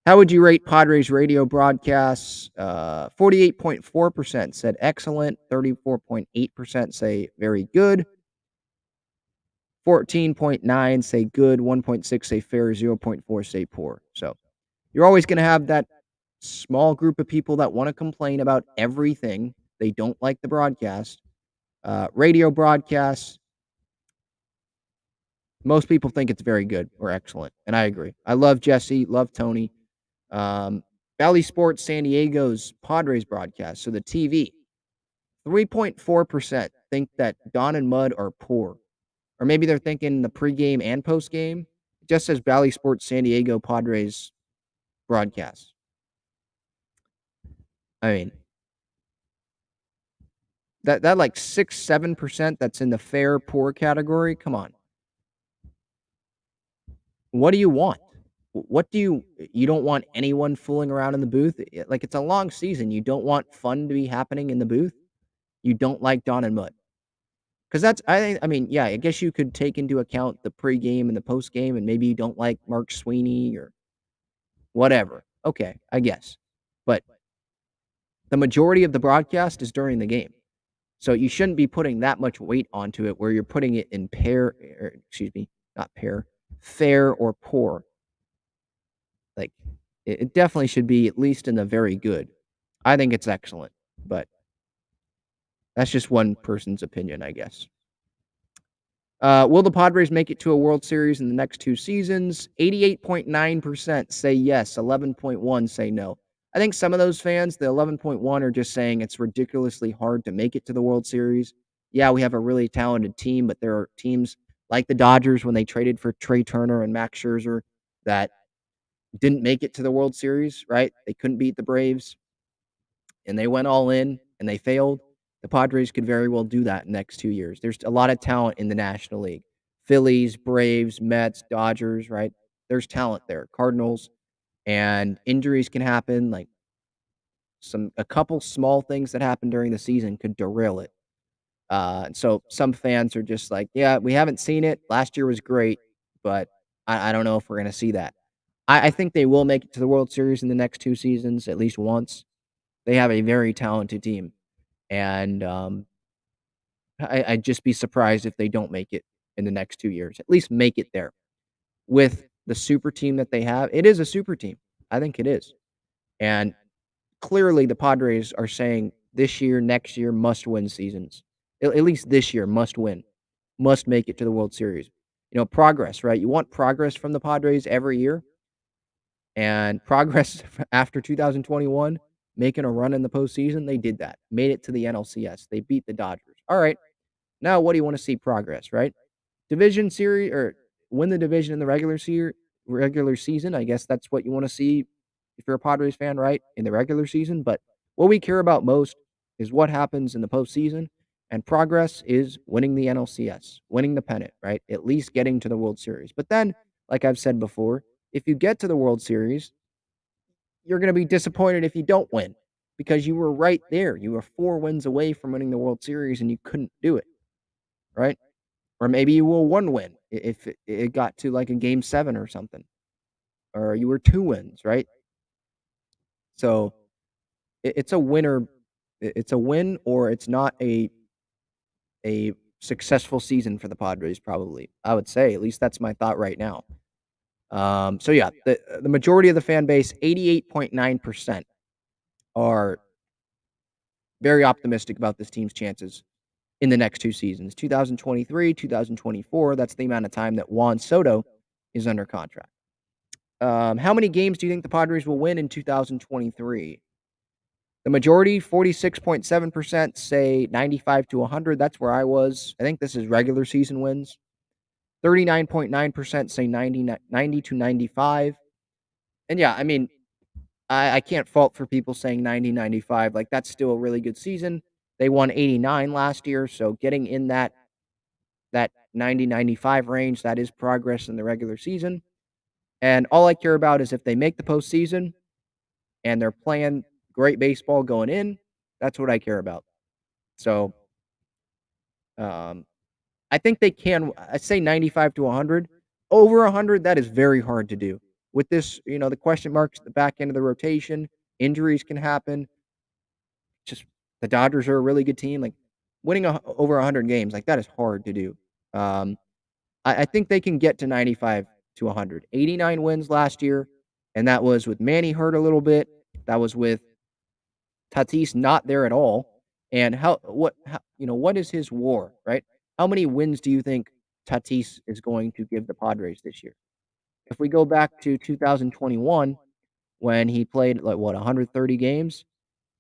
How would you rate Padres radio broadcasts? 48.4% said excellent, 34.8% say very good, 14.9 say good, 1.6 say fair, 0.4 say poor. So you're always going to have that small group of people that want to complain about everything. They don't like the broadcast. Radio broadcasts, most people think it's very good or excellent, and I agree. I love Jesse, love Tony. Valley Sports San Diego's Padres broadcast, so the TV, 3.4% think that Don and Mud are poor. Or maybe they're thinking the pregame and postgame. It just says Valley Sports San Diego Padres broadcast. I mean, that like 6-7% that's in the fair poor category. Come on. What do you want? What do you don't want anyone fooling around in the booth? Like, it's a long season. You don't want fun to be happening in the booth. You don't like Don and Mud. Because I mean, yeah, I guess you could take into account the pregame and the postgame, and maybe you don't like Mark Sweeney or whatever. Okay, I guess. But the majority of the broadcast is during the game. So you shouldn't be putting that much weight onto it where you're putting it in not pair, fair or poor. Like, it definitely should be at least in the very good. I think it's excellent, but that's just one person's opinion, I guess. Will the Padres make it to a World Series in the next 2 seasons? 88.9% say yes, 11.1 say no. I think some of those fans, the 11.1, are just saying it's ridiculously hard to make it to the World Series. Yeah, we have a really talented team, but there are teams like the Dodgers when they traded for Trey Turner and Max Scherzer that didn't make it to the World Series, right? They couldn't beat the Braves, and they went all in, and they failed. The Padres could very well do that in the next 2 years. There's a lot of talent in the National League. Phillies, Braves, Mets, Dodgers, right? There's talent there. Cardinals, and injuries can happen. Like, a couple small things that happen during the season could derail it. So some fans are just like, yeah, we haven't seen it. Last year was great, but I don't know if we're going to see that. I think they will make it to the World Series in the next 2 seasons, at least once. They have a very talented team, and I'd just be surprised if they don't make it in the next 2 years. At least make it there with the super team that they have. It is a super team. I think it is. And clearly the Padres are saying this year, next year, must win seasons. At least this year, must win, must make it to the World Series. Progress, right? You want progress from the Padres every year. And progress after 2021, making a run in the postseason, they did that. Made it to the NLCS. They beat the Dodgers. All right. Now, what do you want to see progress, right? Division series, or win the division in the regular season. I guess that's what you want to see if you're a Padres fan, right? In the regular season. But what we care about most is what happens in the postseason. And progress is winning the NLCS, winning the pennant, right? At least getting to the World Series. But then, like I've said before, if you get to the World Series, you're going to be disappointed if you don't win, because you were right there. You were 4 wins away from winning the World Series and you couldn't do it, right? Or maybe you will 1 win if it got to, like, a game 7 or something, or you were 2 wins, right? So, it's a winner it's a win or it's not a successful season for the Padres probably, I would say, at least that's my thought right now. So yeah, the majority of the fan base, 88.9% are very optimistic about this team's chances in the next 2 seasons, 2023, 2024. That's the amount of time that Juan Soto is under contract. How many games do you think the Padres will win in 2023? The majority, 46.7%, say 95 to 100. That's where I was. I think this is regular season wins. 39.9% say 90 to 95. And yeah, I mean, I can't fault for people saying 90, 95. Like, that's still a really good season. They won 89 last year, so getting in that 90, 95 range, that is progress in the regular season. And all I care about is if they make the postseason and they're playing great baseball going in, that's what I care about. So, um, I think they can. I say 95 to 100. Over 100, that is very hard to do. With this, the question marks at the back end of the rotation, injuries can happen. Just the Dodgers are a really good team. Like, winning over 100 games, like, that is hard to do. Um, I think they can get to 95 to 100. 89 wins last year, and that was with Manny hurt a little bit. That was with Tatis not there at all. And what is his WAR, right? How many wins do you think Tatis is going to give the Padres this year? If we go back to 2021, when he played, like, what, 130 games,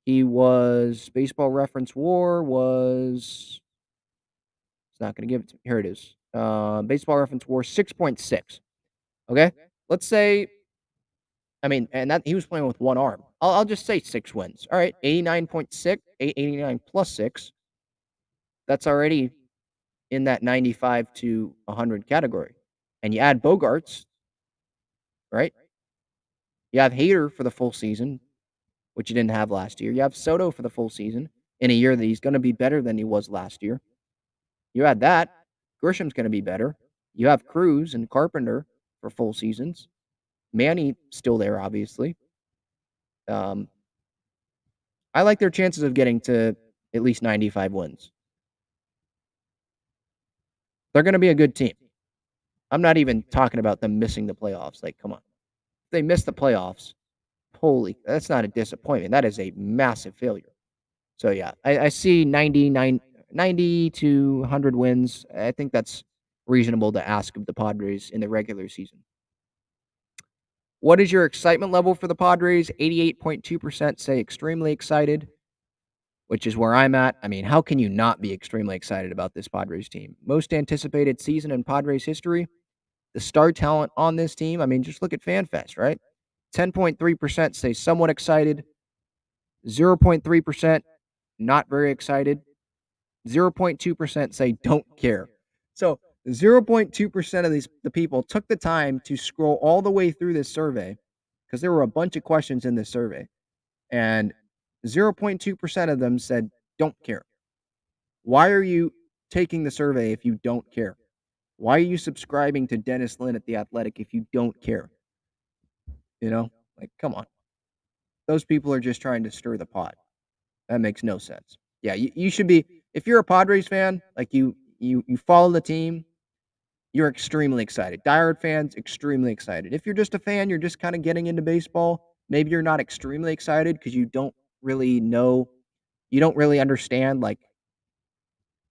he was Baseball Reference WAR was it's not gonna give it to me. Here it is. Baseball Reference WAR 6.6. Okay? Let's say, I mean, and that he was playing with one arm. I'll just say 6 wins. All right, 89.6, 89 plus 6. That's already in that 95 to 100 category. And you add Bogarts, right? You have Hader for the full season, which you didn't have last year. You have Soto for the full season in a year that he's gonna be better than he was last year. You add that, Grisham's gonna be better. You have Cruz and Carpenter for full seasons. Manny still there, obviously. Um, I like their chances of getting to at least 95 wins. They're gonna be a good team. I'm not even talking about them missing the playoffs. Like, come on. If they miss the playoffs, holy, that's not a disappointment. That is a massive failure. So yeah, I see 90 to 100 wins. I think that's reasonable to ask of the Padres in the regular season. What is your excitement level for the Padres? 88.2% say extremely excited, which is where I'm at. I mean, how can you not be extremely excited about this Padres team? Most anticipated season in Padres history. The star talent on this team, I mean, just look at FanFest, right? 10.3% say somewhat excited, 0.3% not very excited, 0.2% say don't care. So 0.2% of the people took the time to scroll all the way through this survey because there were a bunch of questions in this survey, and 0.2% of them said don't care. Why are you taking the survey if you don't care? Why are you subscribing to Dennis Lin at The Athletic if you don't care? Like, come on. Those people are just trying to stir the pot. That makes no sense. Yeah, you should be, if you're a Padres fan, like, you follow the team, you're extremely excited. Diehard fans, extremely excited. If you're just a fan, you're just kind of getting into baseball, maybe you're not extremely excited because you don't really know, you don't really understand, like,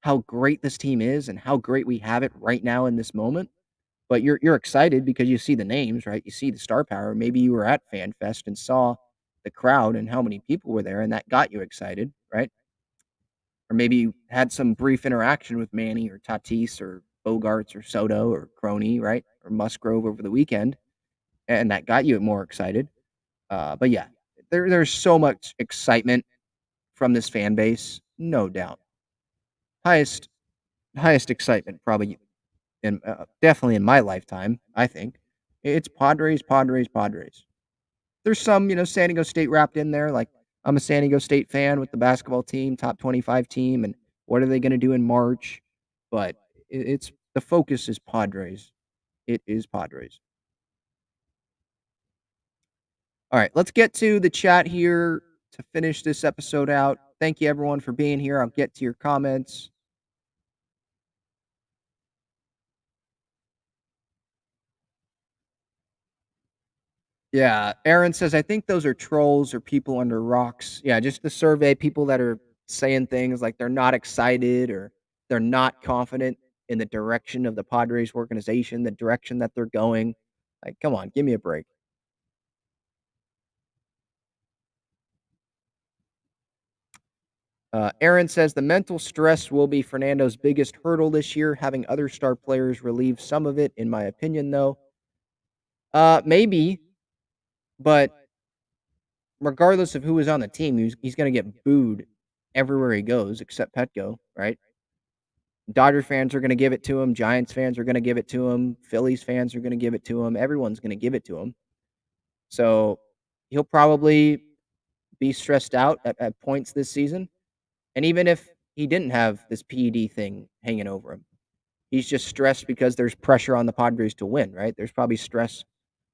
how great this team is and how great we have it right now in this moment. But you're excited because you see the names, right? You see the star power. Maybe you were at FanFest and saw the crowd and how many people were there, and that got you excited, right? Or maybe you had some brief interaction with Manny or Tatis or Bogarts or Soto or Crony, right? Or Musgrove over the weekend, and that got you more excited. But yeah, there's so much excitement from this fan base, no doubt. Highest highest excitement probably in definitely in my lifetime, I think. It's Padres, Padres, Padres. There's some, San Diego State wrapped in there. Like, I'm a San Diego State fan with the basketball team, top 25 team, and what are they going to do in March? But It's the focus is Padres. It is Padres. All right, let's get to the chat here to finish this episode out. Thank you everyone for being here. I'll get to your comments. Yeah, Aaron says, I think those are trolls or people under rocks. Yeah, just the survey, people that are saying things like they're not excited or they're not confident in the direction of the Padres organization, the direction that they're going. Like, come on, give me a break. Aaron says the mental stress will be Fernando's biggest hurdle this year. Having other star players relieve some of it, in my opinion, though. Maybe, but regardless of who is on the team, he's going to get booed everywhere he goes, except Petco, right? Dodger fans are going to give it to him. Giants fans are going to give it to him. Phillies fans are going to give it to him. Everyone's going to give it to him. So he'll probably be stressed out at points this season. And even if he didn't have this PED thing hanging over him, he's just stressed because there's pressure on the Padres to win, right? There's probably stress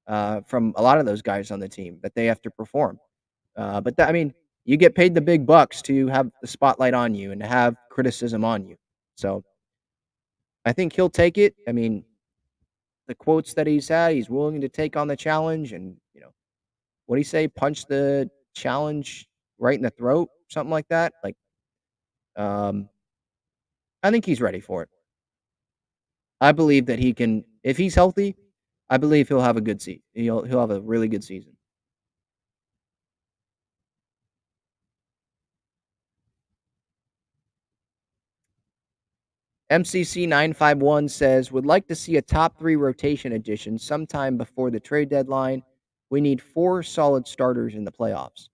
from a lot of those guys on the team that they have to perform. I mean, you get paid the big bucks to have the spotlight on you and to have criticism on you. So I think he'll take it. I mean, the quotes that he's had, he's willing to take on the challenge and, what do you say? Punch the challenge right in the throat, something like that. Like, um, I think he's ready for it. I believe that he can, if he's healthy, I believe he'll have a good season. He'll have a really good season. MCC 951 says, would like to see a top 3 rotation addition sometime before the trade deadline. We need 4 solid starters in the playoffs.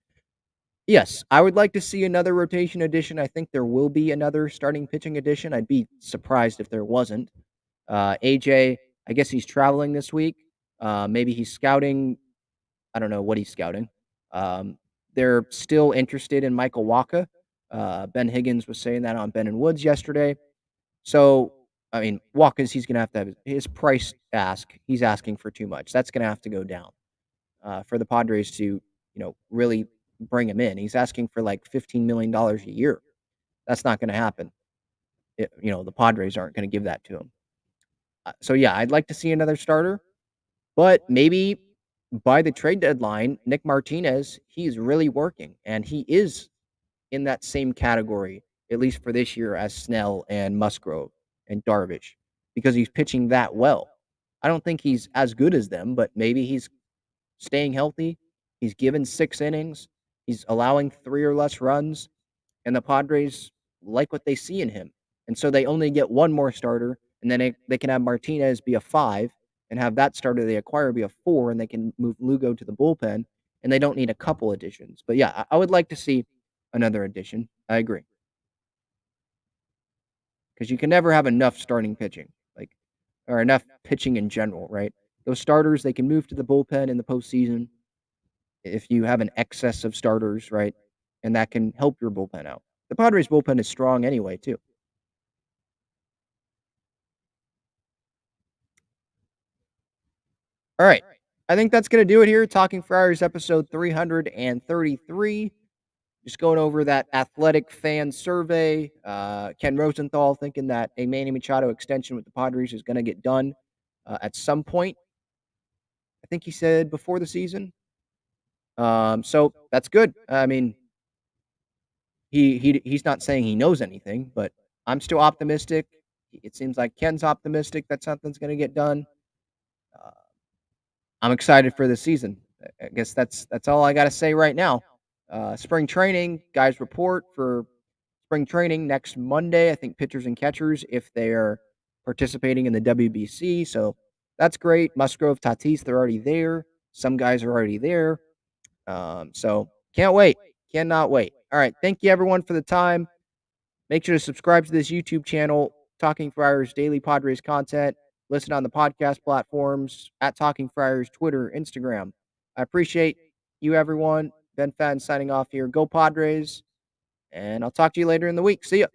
Yes, I would like to see another rotation addition. I think there will be another starting pitching addition. I'd be surprised if there wasn't. AJ, I guess he's traveling this week. Maybe he's scouting. I don't know what he's scouting. They're still interested in Michael Waka. Ben Higgins was saying that on Ben and Woods yesterday. So, I mean, Walker's he's gonna have to have his price ask. He's asking for too much. That's gonna have to go down for the Padres to, really bring him in. He's asking for like $15 million a year. That's not gonna happen. The Padres aren't gonna give that to him. So yeah, I'd like to see another starter, but maybe by the trade deadline, Nick Martinez, he's really working, and he is in that same category, at least for this year, as Snell and Musgrove and Darvish, because he's pitching that well. I don't think he's as good as them, but maybe he's staying healthy. He's given 6 innings. He's allowing 3 or less runs, and the Padres like what they see in him. And so they only get one more starter, and then they can have Martinez be a 5 and have that starter they acquire be a 4, and they can move Lugo to the bullpen, and they don't need a couple additions. But yeah, I would like to see another addition. I agree. Because you can never have enough starting pitching, or enough pitching in general, right? Those starters, they can move to the bullpen in the postseason if you have an excess of starters, right? And that can help your bullpen out. The Padres bullpen is strong anyway, too. All right. I think that's going to do it here. Talking Friars episode 333. Just going over that athletic fan survey. Ken Rosenthal thinking that a Manny Machado extension with the Padres is going to get done at some point. I think he said before the season. So that's good. I mean, he's not saying he knows anything, but I'm still optimistic. It seems like Ken's optimistic that something's going to get done. Uh, I'm excited for the season. I guess that's all I got to say right now. Spring training, guys, report for spring training next Monday. I think pitchers and catchers, if they are participating in the WBC. So that's great. Musgrove, Tatis, they're already there. Some guys are already there. So can't wait. Cannot wait. All right. Thank you, everyone, for the time. Make sure to subscribe to this YouTube channel, Talking Friars Daily Padres content. Listen on the podcast platforms at Talking Friars, Twitter, Instagram. I appreciate you, everyone. Ben Fadden signing off here. Go Padres. And I'll talk to you later in the week. See ya.